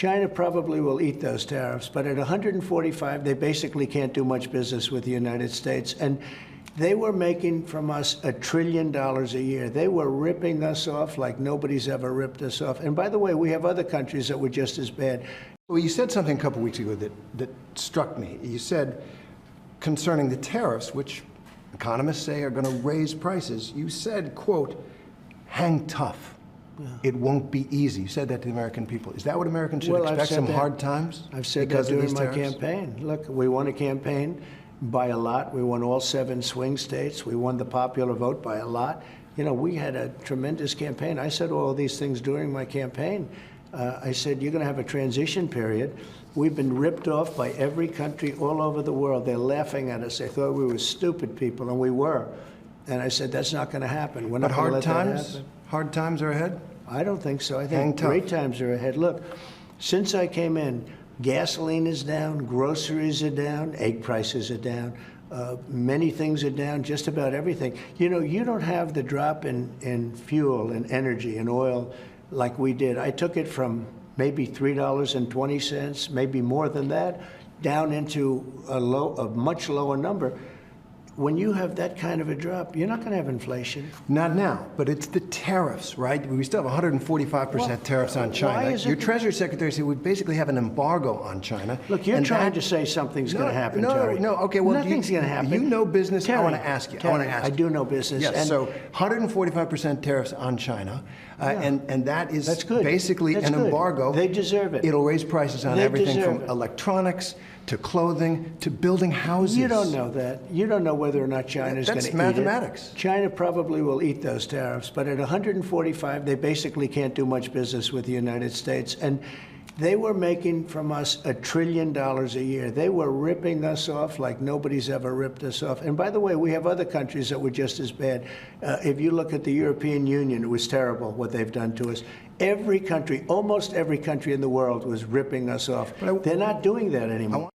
China probably will eat those tariffs, but at 145, they basically can't do much business with the United States. And they were making from us $1 trillion a year. They were ripping us off like nobody's ever ripped us off. And by the way, we have other countries that were just as bad. Well, you said something a couple weeks ago that struck me. You said concerning the tariffs, which economists say are going to raise prices, you said, quote, hang tough. Yeah. It won't be easy. You said that to the American people. Is that what Americans should expect, some hard times? I've said that during my campaign. Look, we won a campaign by a lot. We won all 7 swing states. We won the popular vote by a lot. You know, we had a tremendous campaign. I said all these things during my campaign. I said, you're going to have a transition period. We've been ripped off by every country all over the world. They're laughing at us. They thought we were stupid people, and we were. And I said, that's not going to happen. We're not going to let that happen. Hard times are ahead? I don't think so. I think great times are ahead. Look, since I came in, gasoline is down, groceries are down, egg prices are down, many things are down, just about everything. You know, you don't have the drop in fuel and energy and oil like we did. I took it from maybe $3.20, maybe more than that, down into a much lower number. When you have that kind of a drop, you're not going to have inflation. Not now, but it's the tariffs, right? We still have 145% tariffs on China. Your Treasury Secretary said we basically have an embargo on China. Look, you're trying to say something's going to happen, Terry. No, okay, well, nothing's going to happen. You know business. Terry, I want to ask you. I do know business. Yes, so 145% tariffs on China, and that's good. Basically an embargo. They deserve it. It'll raise prices on everything from electronics to clothing to building houses. You don't know that. You don't know whether or not China's going to eat it. That's mathematics. China probably will eat those tariffs, but at 145, they basically can't do much business with the United States. And they were making from us $1 trillion a year. They were ripping us off like nobody's ever ripped us off. And by the way, we have other countries that were just as bad. If you look at the European Union, it was terrible what they've done to us. Every country, almost every country in the world was ripping us off. They're not doing that anymore.